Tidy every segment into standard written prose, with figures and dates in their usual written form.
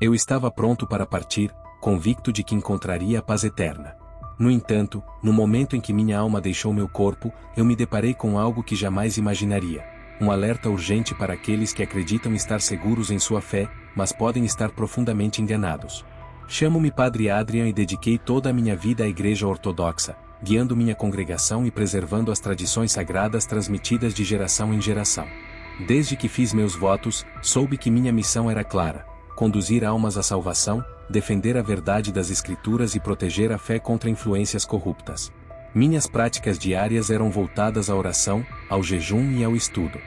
Eu estava pronto para partir, convicto de que encontraria a paz eterna. No entanto, no momento em que minha alma deixou meu corpo, eu me deparei com algo que jamais imaginaria. Um alerta urgente para aqueles que acreditam estar seguros em sua fé, mas podem estar profundamente enganados. Chamo-me Padre Adrian e dediquei toda a minha vida à Igreja Ortodoxa, guiando minha congregação e preservando as tradições sagradas transmitidas de geração em geração. Desde que fiz meus votos, soube que minha missão era clara: conduzir almas à salvação, defender a verdade das Escrituras e proteger a fé contra influências corruptas. Minhas práticas diárias eram voltadas à oração, ao jejum e ao estudo.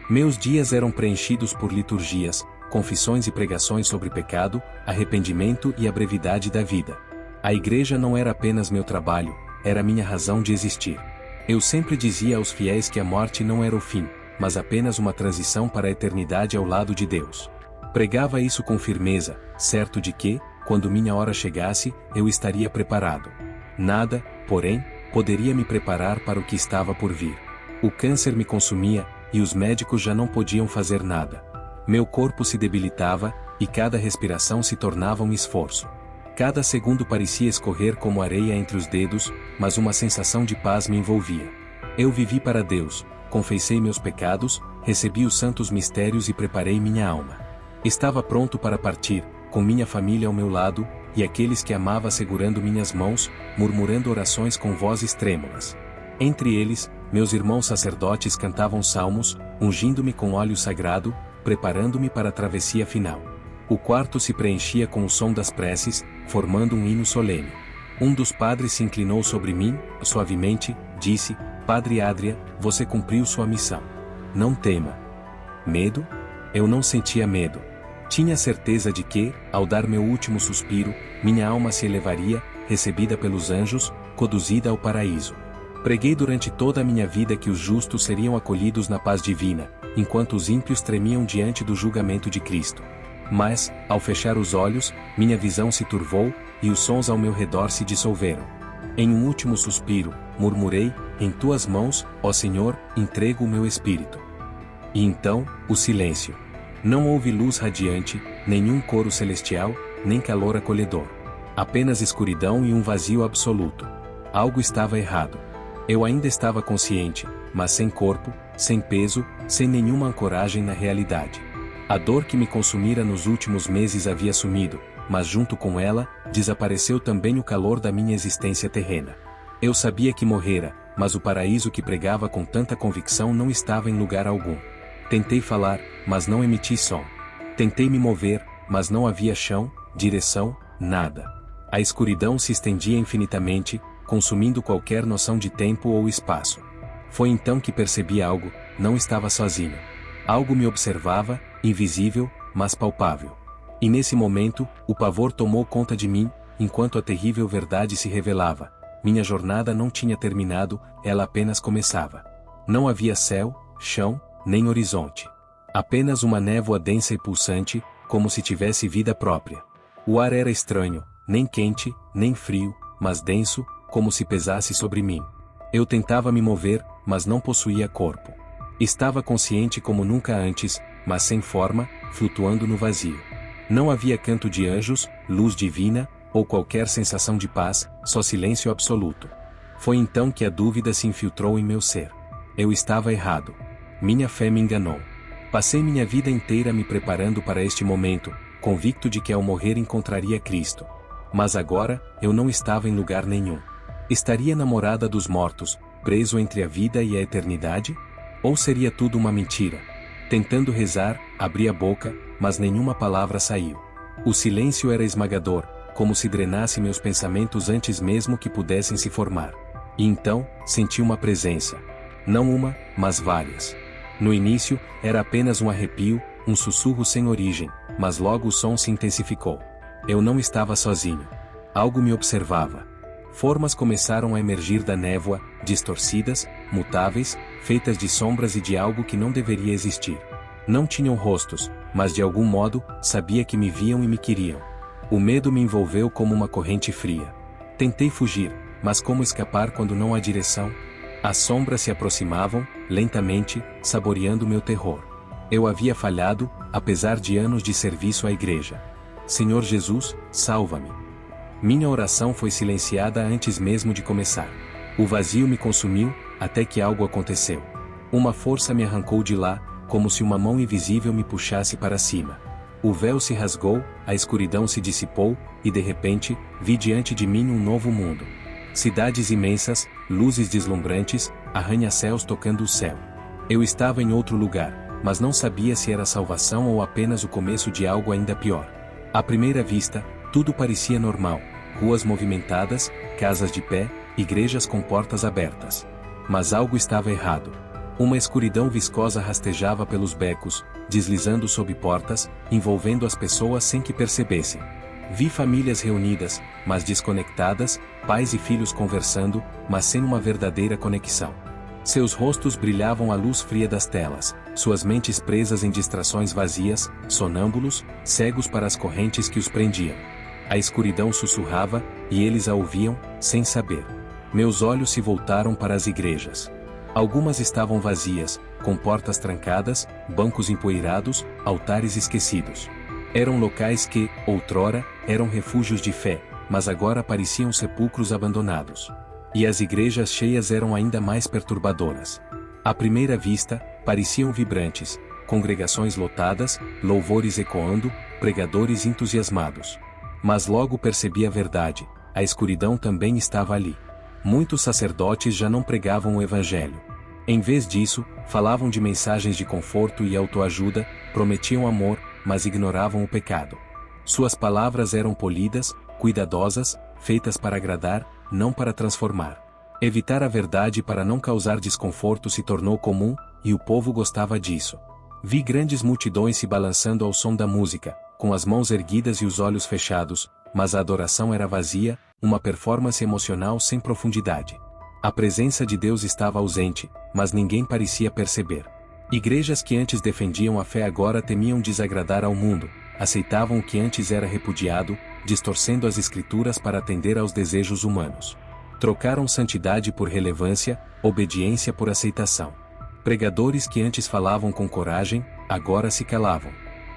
Meus dias eram preenchidos por liturgias, confissões e pregações sobre pecado, arrependimento e a brevidade da vida. A igreja não era apenas meu trabalho, era minha razão de existir. Eu sempre dizia aos fiéis que a morte não era o fim, mas apenas uma transição para a eternidade ao lado de Deus. Pregava isso com firmeza, certo de que, quando minha hora chegasse, eu estaria preparado. Nada, porém, poderia me preparar para o que estava por vir. O câncer me consumia, e os médicos já não podiam fazer nada. Meu corpo se debilitava, e cada respiração se tornava um esforço. Cada segundo parecia escorrer como areia entre os dedos, mas uma sensação de paz me envolvia. Eu vivi para Deus, confessei meus pecados, recebi os santos mistérios e preparei minha alma. Estava pronto para partir, com minha família ao meu lado, e aqueles que amava segurando minhas mãos, murmurando orações com vozes trêmulas. Entre eles, meus irmãos sacerdotes cantavam salmos, ungindo-me com óleo sagrado, preparando-me para a travessia final. O quarto se preenchia com o som das preces, formando um hino solene. Um dos padres se inclinou sobre mim, suavemente, disse: Padre Adrian, você cumpriu sua missão. Não tema. Medo? Eu não sentia medo. Tinha certeza de que, ao dar meu último suspiro, minha alma se elevaria, recebida pelos anjos, conduzida ao paraíso. Preguei durante toda a minha vida que os justos seriam acolhidos na paz divina, enquanto os ímpios tremiam diante do julgamento de Cristo. Mas, ao fechar os olhos, minha visão se turvou, e os sons ao meu redor se dissolveram. Em um último suspiro, murmurei: em tuas mãos, ó Senhor, entrego o meu espírito. E então, o silêncio. Não houve luz radiante, nenhum coro celestial, nem calor acolhedor. Apenas escuridão e um vazio absoluto. Algo estava errado. Eu ainda estava consciente, mas sem corpo, sem peso, sem nenhuma ancoragem na realidade. A dor que me consumira nos últimos meses havia sumido, mas junto com ela, desapareceu também o calor da minha existência terrena. Eu sabia que morrera, mas o paraíso que pregava com tanta convicção não estava em lugar algum. Tentei falar, mas não emiti som. Tentei me mover, mas não havia chão, direção, nada. A escuridão se estendia infinitamente, consumindo qualquer noção de tempo ou espaço. Foi então que percebi algo: não estava sozinho. Algo me observava, invisível, mas palpável. E nesse momento, o pavor tomou conta de mim, enquanto a terrível verdade se revelava. Minha jornada não tinha terminado, ela apenas começava. Não havia céu, chão, nem horizonte. Apenas uma névoa densa e pulsante, como se tivesse vida própria. O ar era estranho, nem quente, nem frio, mas denso, como se pesasse sobre mim. Eu tentava me mover, mas não possuía corpo. Estava consciente como nunca antes, mas sem forma, flutuando no vazio. Não havia canto de anjos, luz divina, ou qualquer sensação de paz, só silêncio absoluto. Foi então que a dúvida se infiltrou em meu ser. Eu estava errado. Minha fé me enganou. Passei minha vida inteira me preparando para este momento, convicto de que ao morrer encontraria Cristo. Mas agora, eu não estava em lugar nenhum. Estaria na morada dos mortos, preso entre a vida e a eternidade? Ou seria tudo uma mentira? Tentando rezar, abri a boca, mas nenhuma palavra saiu. O silêncio era esmagador, como se drenasse meus pensamentos antes mesmo que pudessem se formar. E então, senti uma presença. Não uma, mas várias. No início, era apenas um arrepio, um sussurro sem origem, mas logo o som se intensificou. Eu não estava sozinho. Algo me observava. Formas começaram a emergir da névoa, distorcidas, mutáveis, feitas de sombras e de algo que não deveria existir. Não tinham rostos, mas de algum modo, sabia que me viam e me queriam. O medo me envolveu como uma corrente fria. Tentei fugir, mas como escapar quando não há direção? As sombras se aproximavam, lentamente, saboreando meu terror. Eu havia falhado, apesar de anos de serviço à igreja. Senhor Jesus, salva-me. Minha oração foi silenciada antes mesmo de começar. O vazio me consumiu, até que algo aconteceu. Uma força me arrancou de lá, como se uma mão invisível me puxasse para cima. O véu se rasgou, a escuridão se dissipou, e de repente, vi diante de mim um novo mundo. Cidades imensas, luzes deslumbrantes, arranha-céus tocando o céu. Eu estava em outro lugar, mas não sabia se era salvação ou apenas o começo de algo ainda pior. À primeira vista, tudo parecia normal: ruas movimentadas, casas de pé, igrejas com portas abertas. Mas algo estava errado. Uma escuridão viscosa rastejava pelos becos, deslizando sob portas, envolvendo as pessoas sem que percebessem. Vi famílias reunidas, mas desconectadas, pais e filhos conversando, mas sem uma verdadeira conexão. Seus rostos brilhavam à luz fria das telas, suas mentes presas em distrações vazias, sonâmbulos, cegos para as correntes que os prendiam. A escuridão sussurrava, e eles a ouviam, sem saber. Meus olhos se voltaram para as igrejas. Algumas estavam vazias, com portas trancadas, bancos empoeirados, altares esquecidos. Eram locais que, outrora, eram refúgios de fé, mas agora pareciam sepulcros abandonados. E as igrejas cheias eram ainda mais perturbadoras. À primeira vista, pareciam vibrantes, congregações lotadas, louvores ecoando, pregadores entusiasmados. Mas logo percebi a verdade: a escuridão também estava ali. Muitos sacerdotes já não pregavam o evangelho. Em vez disso, falavam de mensagens de conforto e autoajuda, prometiam amor, mas ignoravam o pecado. Suas palavras eram polidas, cuidadosas, feitas para agradar, não para transformar. Evitar a verdade para não causar desconforto se tornou comum, e o povo gostava disso. Vi grandes multidões se balançando ao som da música, com as mãos erguidas e os olhos fechados, mas a adoração era vazia, uma performance emocional sem profundidade. A presença de Deus estava ausente, mas ninguém parecia perceber. Igrejas que antes defendiam a fé agora temiam desagradar ao mundo, aceitavam o que antes era repudiado, distorcendo as escrituras para atender aos desejos humanos. Trocaram santidade por relevância, obediência por aceitação. Pregadores que antes falavam com coragem, agora se calavam.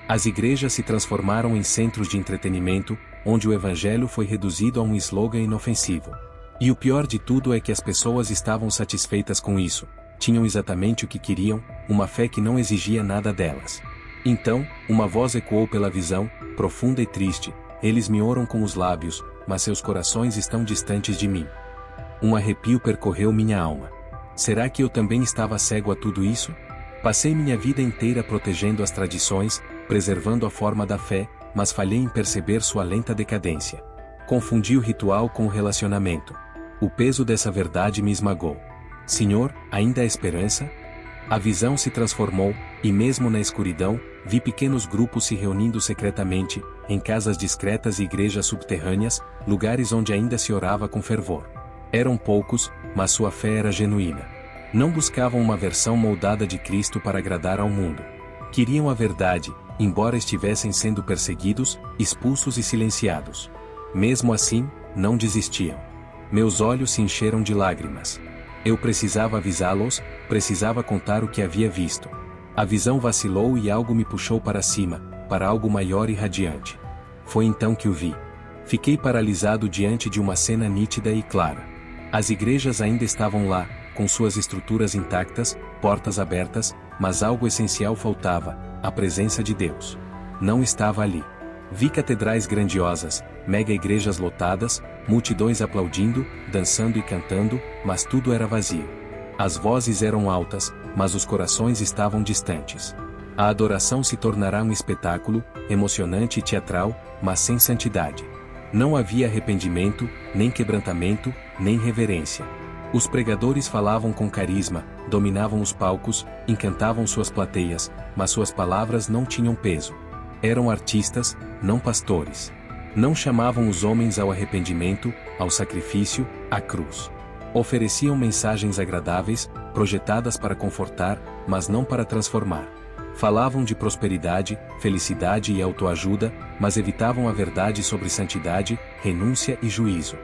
As igrejas se transformaram em centros de entretenimento, onde o evangelho foi reduzido a um slogan inofensivo. E o pior de tudo é que as pessoas estavam satisfeitas com isso, tinham exatamente o que queriam, uma fé que não exigia nada delas. Então, uma voz ecoou pela visão, profunda e triste: eles me oram com os lábios, mas seus corações estão distantes de mim. Um arrepio percorreu minha alma. Será que eu também estava cego a tudo isso? Passei minha vida inteira protegendo as tradições, preservando a forma da fé, mas falhei em perceber sua lenta decadência. Confundi o ritual com o relacionamento. O peso dessa verdade me esmagou. Senhor, ainda há esperança? A visão se transformou, e mesmo na escuridão, vi pequenos grupos se reunindo secretamente, em casas discretas e igrejas subterrâneas, lugares onde ainda se orava com fervor. Eram poucos, mas sua fé era genuína. Não buscavam uma versão moldada de Cristo para agradar ao mundo. Queriam a verdade, embora estivessem sendo perseguidos, expulsos e silenciados. Mesmo assim, não desistiam. Meus olhos se encheram de lágrimas. Eu precisava avisá-los, precisava contar o que havia visto. A visão vacilou e algo me puxou para cima, para algo maior e radiante. Foi então que o vi. Fiquei paralisado diante de uma cena nítida e clara. As igrejas ainda estavam lá, com suas estruturas intactas, portas abertas, mas algo essencial faltava: a presença de Deus. Não estava ali. Vi catedrais grandiosas, mega-igrejas lotadas, multidões aplaudindo, dançando e cantando, mas tudo era vazio. As vozes eram altas, mas os corações estavam distantes. A adoração se tornará um espetáculo, emocionante e teatral, mas sem santidade. Não havia arrependimento, nem quebrantamento, nem reverência. Os pregadores falavam com carisma, dominavam os palcos, encantavam suas plateias, mas suas palavras não tinham peso. Eram artistas, não pastores. Não chamavam os homens ao arrependimento, ao sacrifício, à cruz. Ofereciam mensagens agradáveis, projetadas para confortar, mas não para transformar. Falavam de prosperidade, felicidade e autoajuda, mas evitavam a verdade sobre santidade, renúncia e juízo.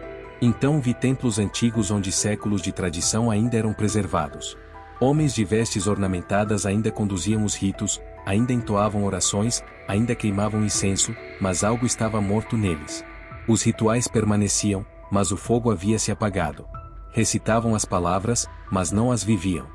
Então vi templos antigos onde séculos de tradição ainda eram preservados. Homens de vestes ornamentadas ainda conduziam os ritos, ainda entoavam orações, ainda queimavam incenso, mas algo estava morto neles. Os rituais permaneciam, mas o fogo havia se apagado. Recitavam as palavras, mas não as viviam.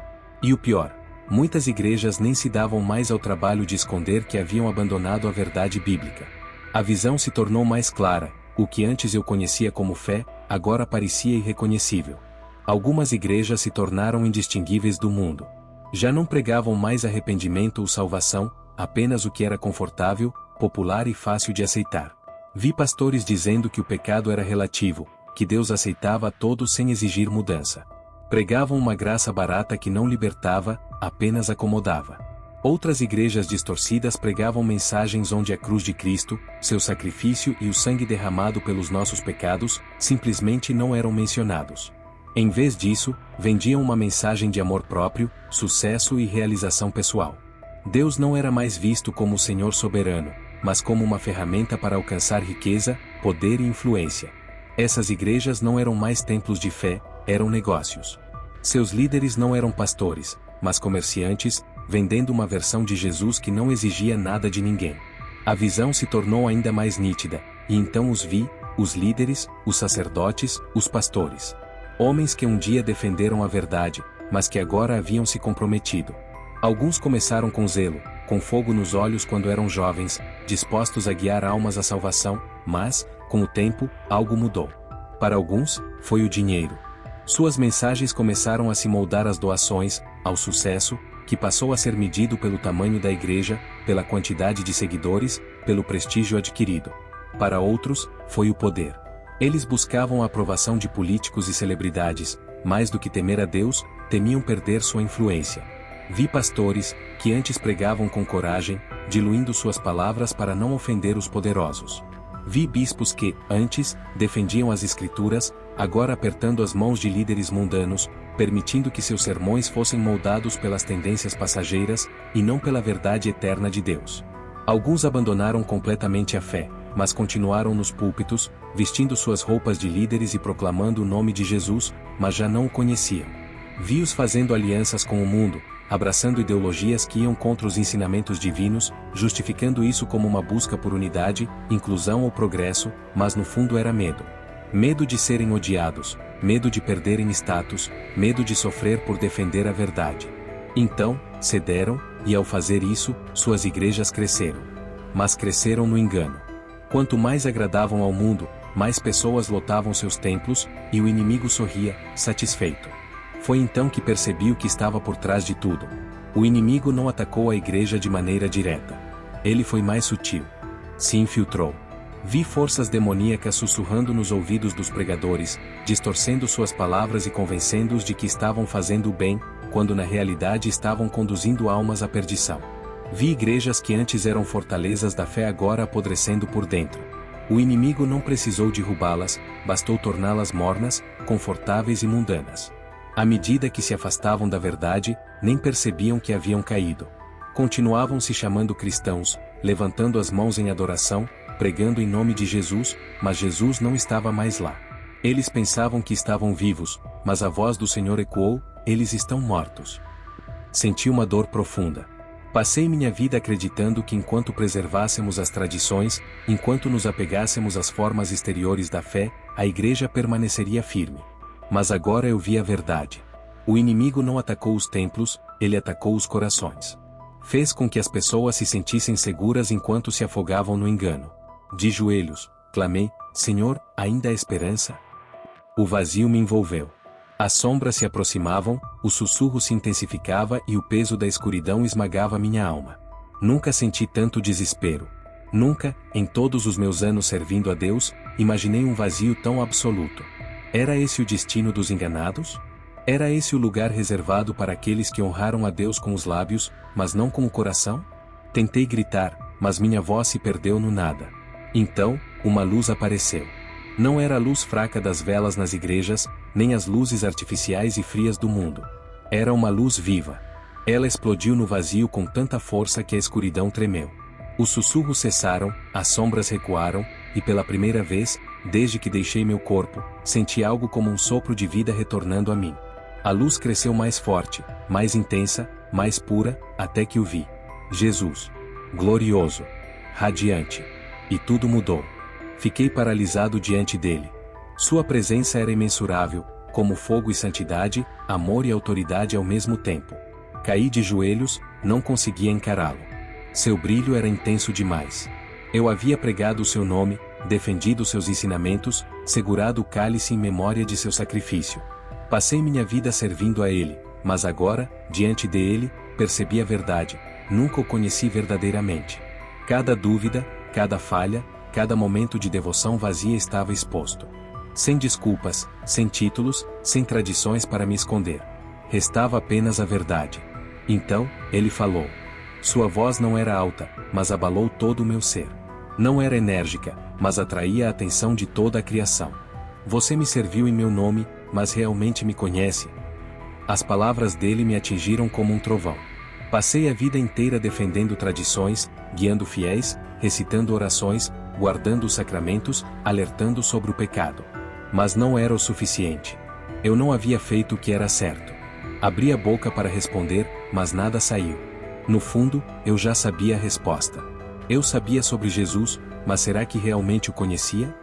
E o pior, muitas igrejas nem se davam mais ao trabalho de esconder que haviam abandonado a verdade bíblica. A visão se tornou mais clara, o que antes eu conhecia como fé, agora parecia irreconhecível. Algumas igrejas se tornaram indistinguíveis do mundo. Já não pregavam mais arrependimento ou salvação, apenas o que era confortável, popular e fácil de aceitar. Vi pastores dizendo que o pecado era relativo, que Deus aceitava a todos sem exigir mudança. Pregavam uma graça barata que não libertava, apenas acomodava. Outras igrejas distorcidas pregavam mensagens onde a cruz de Cristo, seu sacrifício e o sangue derramado pelos nossos pecados, simplesmente não eram mencionados. Em vez disso, vendiam uma mensagem de amor próprio, sucesso e realização pessoal. Deus não era mais visto como o Senhor soberano, mas como uma ferramenta para alcançar riqueza, poder e influência. Essas igrejas não eram mais templos de fé, eram negócios. Seus líderes não eram pastores, mas comerciantes, vendendo uma versão de Jesus que não exigia nada de ninguém. A visão se tornou ainda mais nítida, e então os vi, os líderes, os sacerdotes, os pastores. Homens que um dia defenderam a verdade, mas que agora haviam se comprometido. Alguns começaram com zelo, com fogo nos olhos quando eram jovens, dispostos a guiar almas à salvação, mas, com o tempo, algo mudou. Para alguns, foi o dinheiro. Suas mensagens começaram a se moldar às doações, ao sucesso, que passou a ser medido pelo tamanho da igreja, pela quantidade de seguidores, pelo prestígio adquirido. Para outros, foi o poder. Eles buscavam a aprovação de políticos e celebridades, mais do que temer a Deus, temiam perder sua influência. Vi pastores, que antes pregavam com coragem, diluindo suas palavras para não ofender os poderosos. Vi bispos que, antes, defendiam as Escrituras, agora apertando as mãos de líderes mundanos, permitindo que seus sermões fossem moldados pelas tendências passageiras, e não pela verdade eterna de Deus. Alguns abandonaram completamente a fé, mas continuaram nos púlpitos, vestindo suas roupas de líderes e proclamando o nome de Jesus, mas já não o conheciam. Vi-os fazendo alianças com o mundo, abraçando ideologias que iam contra os ensinamentos divinos, justificando isso como uma busca por unidade, inclusão ou progresso, mas no fundo era medo. Medo de serem odiados, medo de perderem status, medo de sofrer por defender a verdade. Então, cederam, e ao fazer isso, suas igrejas cresceram. Mas cresceram no engano. Quanto mais agradavam ao mundo, mais pessoas lotavam seus templos, e o inimigo sorria, satisfeito. Foi então que percebi o que estava por trás de tudo. O inimigo não atacou a igreja de maneira direta. Ele foi mais sutil. Se infiltrou. Vi forças demoníacas sussurrando nos ouvidos dos pregadores, distorcendo suas palavras e convencendo-os de que estavam fazendo o bem, quando na realidade estavam conduzindo almas à perdição. Vi igrejas que antes eram fortalezas da fé agora apodrecendo por dentro. O inimigo não precisou derrubá-las, bastou torná-las mornas, confortáveis e mundanas. À medida que se afastavam da verdade, nem percebiam que haviam caído. Continuavam se chamando cristãos, levantando as mãos em adoração, pregando em nome de Jesus, mas Jesus não estava mais lá. Eles pensavam que estavam vivos, mas a voz do Senhor ecoou: eles estão mortos. Senti uma dor profunda. Passei minha vida acreditando que enquanto preservássemos as tradições, enquanto nos apegássemos às formas exteriores da fé, a igreja permaneceria firme. Mas agora eu vi a verdade. O inimigo não atacou os templos, ele atacou os corações. Fez com que as pessoas se sentissem seguras enquanto se afogavam no engano. De joelhos, clamei: Senhor, ainda há esperança? O vazio me envolveu. As sombras se aproximavam, o sussurro se intensificava e o peso da escuridão esmagava minha alma. Nunca senti tanto desespero. Nunca, em todos os meus anos servindo a Deus, imaginei um vazio tão absoluto. Era esse o destino dos enganados? Era esse o lugar reservado para aqueles que honraram a Deus com os lábios, mas não com o coração? Tentei gritar, mas minha voz se perdeu no nada. Então, uma luz apareceu. Não era a luz fraca das velas nas igrejas, nem as luzes artificiais e frias do mundo. Era uma luz viva. Ela explodiu no vazio com tanta força que a escuridão tremeu. Os sussurros cessaram, as sombras recuaram, e pela primeira vez, desde que deixei meu corpo, senti algo como um sopro de vida retornando a mim. A luz cresceu mais forte, mais intensa, mais pura, até que o vi. Jesus. Glorioso. Radiante. E tudo mudou. Fiquei paralisado diante dele. Sua presença era imensurável, como fogo e santidade, amor e autoridade ao mesmo tempo. Caí de joelhos, não conseguia encará-lo. Seu brilho era intenso demais. Eu havia pregado o seu nome, defendido seus ensinamentos, segurado o cálice em memória de seu sacrifício. Passei minha vida servindo a ele, mas agora, diante dele, percebi a verdade. Nunca o conheci verdadeiramente. Cada dúvida, cada falha, cada momento de devoção vazia estava exposto. Sem desculpas, sem títulos, sem tradições para me esconder. Restava apenas a verdade. Então, ele falou. Sua voz não era alta, mas abalou todo o meu ser. Não era enérgica, mas atraía a atenção de toda a criação. Você me serviu em meu nome, mas realmente me conhece? As palavras dele me atingiram como um trovão. Passei a vida inteira defendendo tradições, guiando fiéis, recitando orações, guardando os sacramentos, alertando sobre o pecado. Mas não era o suficiente. Eu não havia feito o que era certo. Abri a boca para responder, mas nada saiu. No fundo, eu já sabia a resposta. Eu sabia sobre Jesus, mas será que realmente o conhecia?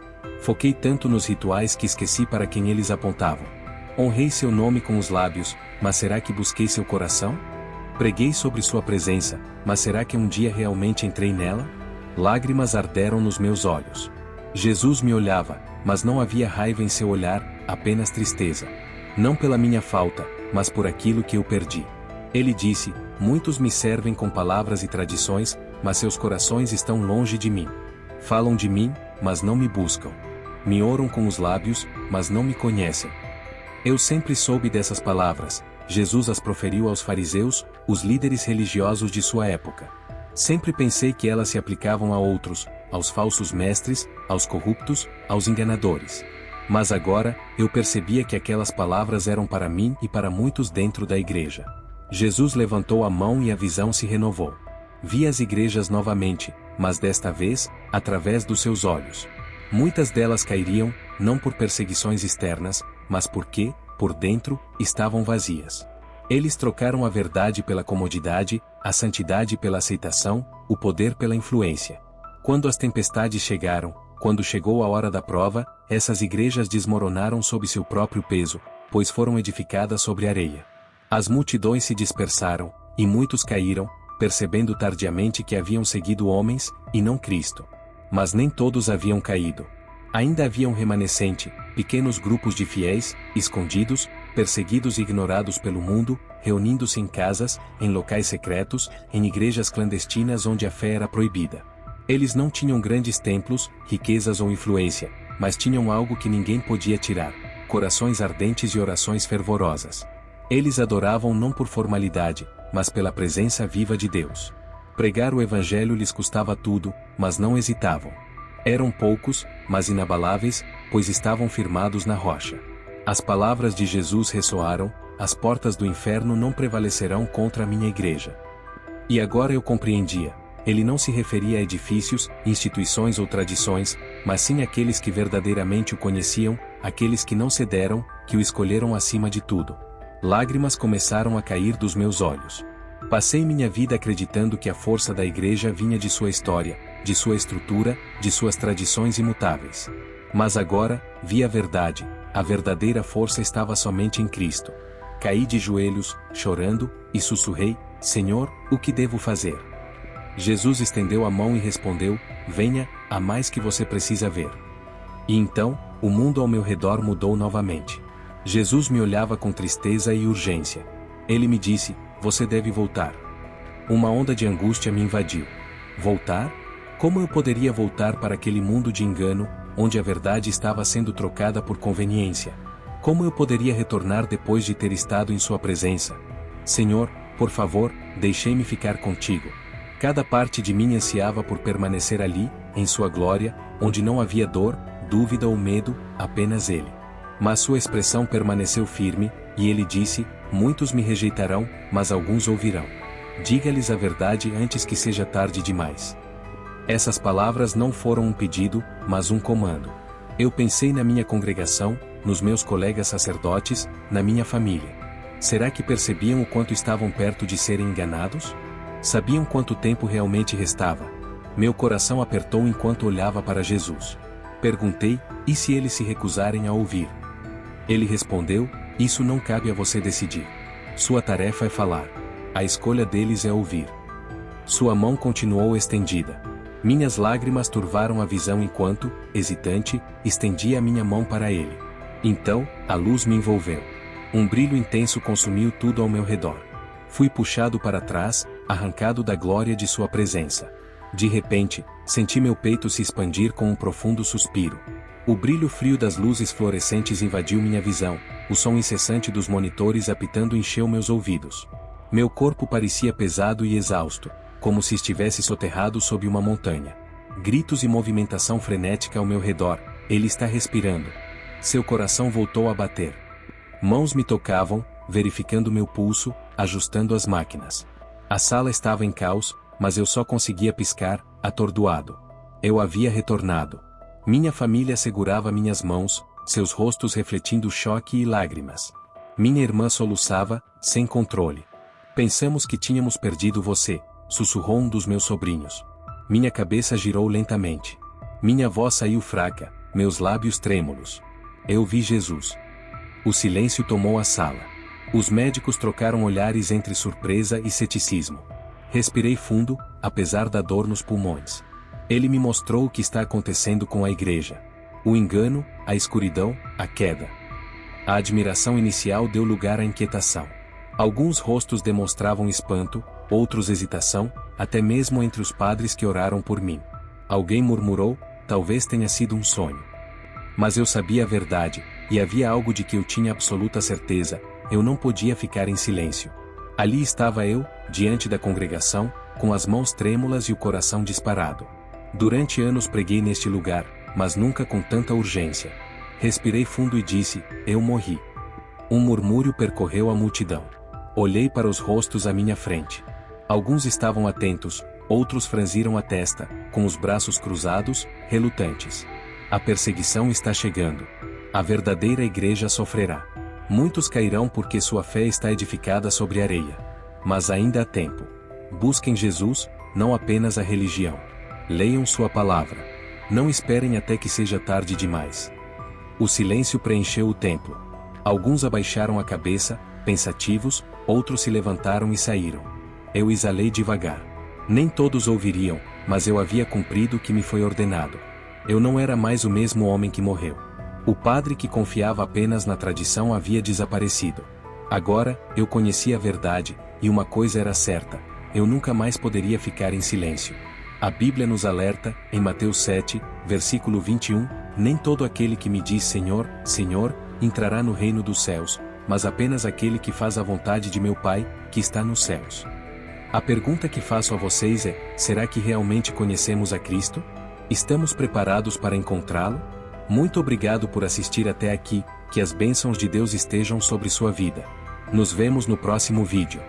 Foquei tanto nos rituais que esqueci para quem eles apontavam. Honrei seu nome com os lábios, mas será que busquei seu coração? Preguei sobre sua presença, mas será que um dia realmente entrei nela? Lágrimas arderam nos meus olhos. Jesus me olhava, mas não havia raiva em seu olhar, apenas tristeza. Não pela minha falta, mas por aquilo que eu perdi. Ele disse, muitos me servem com palavras e tradições, mas seus corações estão longe de mim. Falam de mim, mas não me buscam. Me oram com os lábios, mas não me conhecem. Eu sempre soube dessas palavras. Jesus as proferiu aos fariseus, os líderes religiosos de sua época. Sempre pensei que elas se aplicavam a outros, aos falsos mestres, aos corruptos, aos enganadores. Mas agora, eu percebia que aquelas palavras eram para mim e para muitos dentro da igreja. Jesus levantou a mão e a visão se renovou. Vi as igrejas novamente, mas desta vez, através dos seus olhos. Muitas delas cairiam, não por perseguições externas, mas porque, por dentro, estavam vazias. Eles trocaram a verdade pela comodidade, a santidade pela aceitação, o poder pela influência. Quando as tempestades chegaram, quando chegou a hora da prova, essas igrejas desmoronaram sob seu próprio peso, pois foram edificadas sobre areia. As multidões se dispersaram, e muitos caíram, percebendo tardiamente que haviam seguido homens, e não Cristo. Mas nem todos haviam caído. Ainda havia um remanescente, pequenos grupos de fiéis, escondidos, perseguidos e ignorados pelo mundo, reunindo-se em casas, em locais secretos, em igrejas clandestinas onde a fé era proibida. Eles não tinham grandes templos, riquezas ou influência, mas tinham algo que ninguém podia tirar: corações ardentes e orações fervorosas. Eles adoravam não por formalidade, mas pela presença viva de Deus. Pregar o Evangelho lhes custava tudo, mas não hesitavam. Eram poucos, mas inabaláveis, pois estavam firmados na rocha. As palavras de Jesus ressoaram: as portas do inferno não prevalecerão contra a minha igreja. E agora eu compreendia. Ele não se referia a edifícios, instituições ou tradições, mas sim àqueles que verdadeiramente o conheciam, aqueles que não cederam, que o escolheram acima de tudo. Lágrimas começaram a cair dos meus olhos. Passei minha vida acreditando que a força da igreja vinha de sua história, de sua estrutura, de suas tradições imutáveis. Mas agora, vi a verdade: a verdadeira força estava somente em Cristo. Caí de joelhos, chorando, e sussurrei: Senhor, o que devo fazer? Jesus estendeu a mão e respondeu: venha, há mais que você precisa ver. E então, o mundo ao meu redor mudou novamente. Jesus me olhava com tristeza e urgência. Ele me disse: você deve voltar. Uma onda de angústia me invadiu. Voltar? Como eu poderia voltar para aquele mundo de engano, onde a verdade estava sendo trocada por conveniência? Como eu poderia retornar depois de ter estado em sua presença? Senhor, por favor, deixe-me ficar contigo. Cada parte de mim ansiava por permanecer ali, em sua glória, onde não havia dor, dúvida ou medo, apenas Ele. Mas sua expressão permaneceu firme, e ele disse: muitos me rejeitarão, mas alguns ouvirão. Diga-lhes a verdade antes que seja tarde demais. Essas palavras não foram um pedido, mas um comando. Eu pensei na minha congregação, nos meus colegas sacerdotes, na minha família. Será que percebiam o quanto estavam perto de serem enganados? Sabiam quanto tempo realmente restava? Meu coração apertou enquanto olhava para Jesus. Perguntei, e se eles se recusarem a ouvir? Ele respondeu, isso não cabe a você decidir. Sua tarefa é falar. A escolha deles é ouvir. Sua mão continuou estendida. Minhas lágrimas turvaram a visão enquanto, hesitante, estendia a minha mão para ele. Então, a luz me envolveu. Um brilho intenso consumiu tudo ao meu redor. Fui puxado para trás, arrancado da glória de sua presença. De repente, senti meu peito se expandir com um profundo suspiro. O brilho frio das luzes fluorescentes invadiu minha visão, o som incessante dos monitores apitando encheu meus ouvidos. Meu corpo parecia pesado e exausto, como se estivesse soterrado sob uma montanha. Gritos e movimentação frenética ao meu redor, ele está respirando. Seu coração voltou a bater. Mãos me tocavam, verificando meu pulso, ajustando as máquinas. A sala estava em caos, mas eu só conseguia piscar, atordoado. Eu havia retornado. Minha família segurava minhas mãos, seus rostos refletindo choque e lágrimas. Minha irmã soluçava, sem controle. Pensamos que tínhamos perdido você, sussurrou um dos meus sobrinhos. Minha cabeça girou lentamente. Minha voz saiu fraca, meus lábios trêmulos. Eu vi Jesus. O silêncio tomou a sala. Os médicos trocaram olhares entre surpresa e ceticismo. Respirei fundo, apesar da dor nos pulmões. Ele me mostrou o que está acontecendo com a igreja. O engano, a escuridão, a queda. A admiração inicial deu lugar à inquietação. Alguns rostos demonstravam espanto, outros hesitação, até mesmo entre os padres que oraram por mim. Alguém murmurou, talvez tenha sido um sonho. Mas eu sabia a verdade, e havia algo de que eu tinha absoluta certeza, eu não podia ficar em silêncio. Ali estava eu, diante da congregação, com as mãos trêmulas e o coração disparado. Durante anos preguei neste lugar, mas nunca com tanta urgência. Respirei fundo e disse, eu morri. Um murmúrio percorreu a multidão. Olhei para os rostos à minha frente. Alguns estavam atentos, outros franziram a testa, com os braços cruzados, relutantes. A perseguição está chegando. A verdadeira igreja sofrerá. Muitos cairão porque sua fé está edificada sobre areia. Mas ainda há tempo. Busquem Jesus, não apenas a religião. Leiam sua palavra. Não esperem até que seja tarde demais. O silêncio preencheu o templo. Alguns abaixaram a cabeça, pensativos, outros se levantaram e saíram. Eu exalei devagar. Nem todos ouviriam, mas eu havia cumprido o que me foi ordenado. Eu não era mais o mesmo homem que morreu. O padre que confiava apenas na tradição havia desaparecido. Agora, eu conhecia a verdade, e uma coisa era certa, eu nunca mais poderia ficar em silêncio. A Bíblia nos alerta, em Mateus 7, versículo 21, nem todo aquele que me diz Senhor, Senhor, entrará no reino dos céus, mas apenas aquele que faz a vontade de meu Pai, que está nos céus. A pergunta que faço a vocês é, será que realmente conhecemos a Cristo? Estamos preparados para encontrá-lo? Muito obrigado por assistir até aqui, que as bênçãos de Deus estejam sobre sua vida. Nos vemos no próximo vídeo.